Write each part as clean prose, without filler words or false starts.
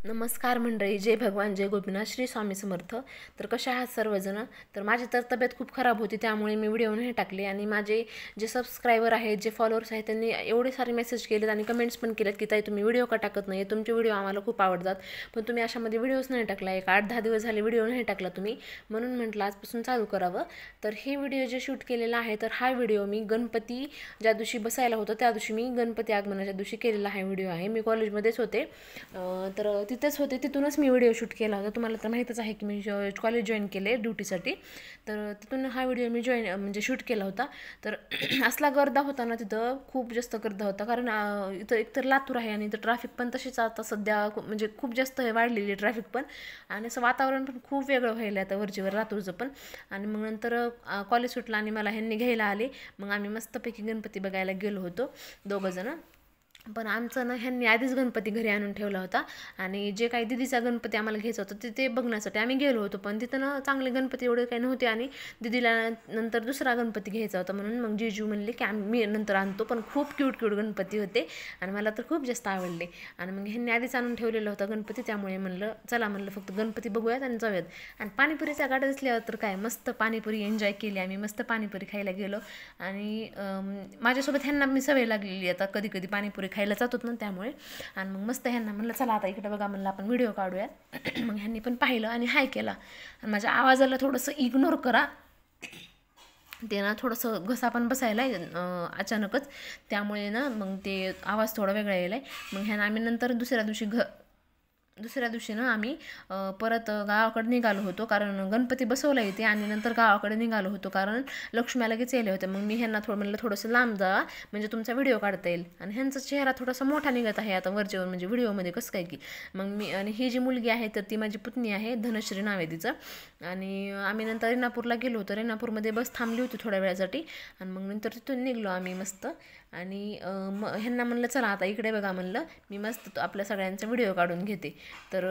नमस्कार मंडळी, जय भगवान, जय गोपीनाथ, श्री स्वामी समर्थ. तर कशा आहात सर्वजण? तर माझी तर तब्येत खूप खराब होती, त्यामुळे मी व्हिडिओ नाही टाकले. आणि माझे जे सबस्क्रायबर आहेत, जे फॉलोअर्स आहेत, त्यांनी एवढे सारे मेसेज केलेत आणि कमेंट्स पण केलेत की ताई तुम्ही व्हिडिओ का टाकत नाही, तुमचे व्हिडिओ आम्हाला खूप आवडतात, पण तुम्ही अशामध्ये व्हिडिओज नाही टाकला. एक 8-10 दिवस झाले व्हिडिओ नाही टाकला तुम्ही, म्हणून म्हटलं आजपासून चालू करावं. तर हे व्हिडिओ जे शूट केलेला आहे, तर हा व्हिडिओ मी गणपती ज्या दिवशी बसायला होतं त्या दिवशी, मी गणपती आगमनाच्या दिवशी केलेला हा व्हिडिओ आहे. मी कॉलेजमध्येच होते, तर तिथेच होते, तिथूनच मी व्हिडिओ शूट केला होता. तुम्हाला तर माहीतच आहे की मी कॉलेज जॉईन केले ड्युटीसाठी, तर तिथून हा व्हिडिओ मी म्हणजे शूट केला होता. तर असला गर्दा होता ना, तिथं खूप जास्त गर्दा होता, कारण इथं एकतर लातूर आहे आणि इथं ट्रॅफिक पण तशीच आता सध्या म्हणजे खूप जास्त वाढलेली ट्रॅफिक पण, आणि असं वातावरण पण खूप वेगळं व्हायला आता वरचीवर लातूरचं पण. आणि मग नंतर कॉलेज सुटलं आणि मला ह्यांनी घ्यायला आले, मग आम्ही मस्तपैकी गणपती बघायला गेलो होतो दोघंजणं. पण आमचं ना, ह्यांनी आधीच गणपती घरी आणून ठेवला होता, आणि जे काही दिदीचा गणपती आम्हाला घ्यायचा होता ते बघण्यासाठी आम्ही गेलो होतो. पण तिथं ना चांगले गणपती एवढे काही नव्हते, आणि दिदीला नंतर दुसरा गणपती घ्यायचा होता, म्हणून मग जीजू म्हणले की मी नंतर आणतो. पण खूप क्यूट गणपती होते आणि मला तर खूप जास्त आवडले. आणि मग ह्यांनी आधीच आणून ठेवलेला होता गणपती, त्यामुळे म्हणलं चला, म्हणलं फक्त गणपती बघूयात आणि जाऊयात. आणि पाणीपुरीचा गाडा दिसल्यावर तर काय मस्त पाणीपुरी एन्जॉय केली आम्ही, मस्त पाणीपुरी खायला गेलो. आणि माझ्यासोबत ह्यांना मी सवय लागलेली आता, कधी कधी पाणीपुरी खायला जातोत ना, त्यामुळे. आणि मग मस्त ह्यांना म्हणलं चला आता इकडे बघा, म्हणलं आपण व्हिडिओ काढूयात. मग ह्यांनी पण पाहिलं आणि हाय केला. आणि माझ्या आवाजाला थोडंसं इग्नोर करा, ते ना थोडंसं घसा पण बसायला अचानकच, त्यामुळे ना मग ते आवाज थोडा वेगळा यायला आहे. मग ह्यांना आम्ही नंतर दुसऱ्या दिवशी ना आम्ही परत गावाकडे निघालो होतो, कारण गणपती बसवला येते, आणि नंतर गावाकडे निघालो होतो कारण लक्ष्म्या लगेच यायला होत्या. मग मी ह्यांना म्हणलं थोडंसं लांब जा, म्हणजे तुमचा व्हिडिओ काढता येईल. आणि ह्यांचा चेहरा थोडासा मोठा निघत आहे आता वरच्यावर, म्हणजे व्हिडिओमध्ये कसं काय की. मग मी, आणि ही जी मुलगी आहे तर ती माझी पुतणी आहे, धनश्री नाव आहे तिचं. आणि आम्ही नंतर रेणापूरला गेलो होतो, रेणापूरमध्ये बस थांबली होती थोड्या वेळासाठी, आणि मग नंतर तिथून निघलो आम्ही मस्त. आणि ह्यांना म्हणलं चला आता इकडे बघा, म्हणलं मी मस्त आपल्या सगळ्यांचा व्हिडिओ काढून घेते. तर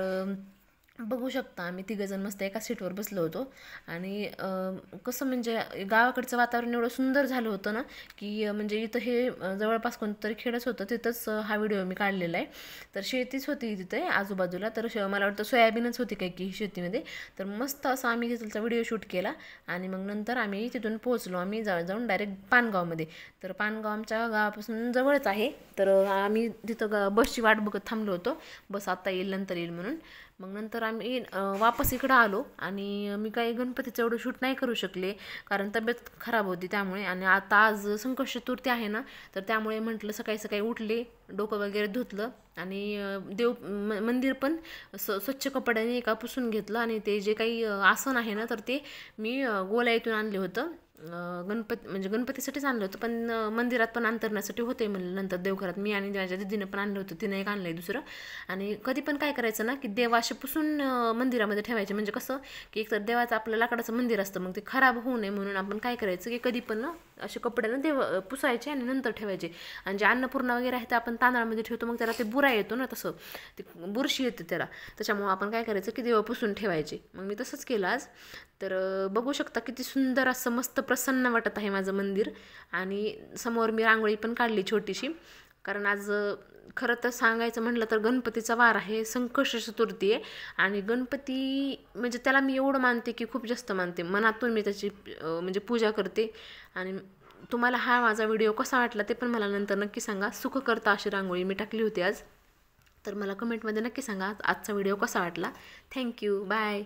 बघू शकता आम्ही तिघंजण मस्त एका सीटवर बसलो होतो. आणि कसं म्हणजे गावाकडचं वातावरण एवढं सुंदर झालं होतं ना, की म्हणजे इथं हे जवळपास कोणतरी खेडच होतं, तिथंच हा व्हिडिओ मी काढलेला आहे. तर शेतीच होती तिथे आजूबाजूला, तर मला वाटतं सोयाबीनच होती काय की शेतीमध्ये. तर मस्त असं आम्ही तिथलचा व्हिडिओ शूट केला. आणि मग नंतर आम्ही तिथून पोहोचलो, आम्ही जाऊन डायरेक्ट पानगावमध्ये. तर पानगाव आमच्या गावापासून जवळच आहे, तर आम्ही तिथं बसची वाट बघत थांबलो होतो, बस आत्ता येईल नंतर येईल म्हणून. मग नंतर आम्ही वापस इकडं आलो, आणि मी काही गणपतीचं एवढं शूट नाही करू शकले, कारण तब्येत खराब होती त्यामुळे. आणि आता आज संकष्ट चतुर्थी आहे ना, तर त्यामुळे म्हटलं सकाळी सकाळी उठले, डोकं वगैरे धुतलं, आणि मंदिर पण स्वच्छ कपड्याने एका पुसून घेतलं. आणि ते जे काही आसन आहे ना, तर ते मी गोलाईतून आणले होतं, म्हणजे गणपतीसाठीच आणलं होतं, पण मंदिरात पण अंतरण्यासाठी होते म्हणलं नंतर देवघरात. मी आणि माझ्या दिदीनं पण आणलं होतं, तिनं एक आणलं आहे दुसरं. आणि कधी पण काय करायचं ना, की देव असे पुसून मंदिरामध्ये ठेवायचे, म्हणजे कसं की एकतर देवाचं आपलं लाकडाचं मंदिर असतं, मग ते खराब होऊ नये म्हणून आपण काय करायचं की कधी पण ना असे कपड्यानं देव पुसायचे आणि नंतर ठेवायचे. आणि जे अन्नपूर्णा वगैरे आहे ते आपण तांदळामध्ये ठेवतो, मग त्याला ते बुरा येतो ना, तसं ते बुरशी येते त्याला, त्याच्यामुळं आपण काय करायचं की देव पुसून ठेवायचे. मग मी तसंच केलं आज. तर बघू शकता किती सुंदर असं मस्त प्रसन्न वाटत आहे माझं मंदिर. आणि समोर मी रांगोळी पण काढली छोटीशी, कारण आज खरं तर सांगायचं म्हटलं तर गणपतीचा वार आहे, संकष्ट चतुर्थी आहे. आणि गणपती म्हणजे त्याला मी एवढं मानते की खूप जास्त मानते, मनातून मी त्याची म्हणजे पूजा करते. आणि तुम्हाला हा माझा व्हिडिओ कसा वाटला ते पण मला नंतर नक्की सांगा. सुख करता अशी रांगोळी मी टाकली होती आज, तर मला कमेंटमध्ये नक्की सांगा आजचा व्हिडिओ कसा वाटला. Thank you, bye.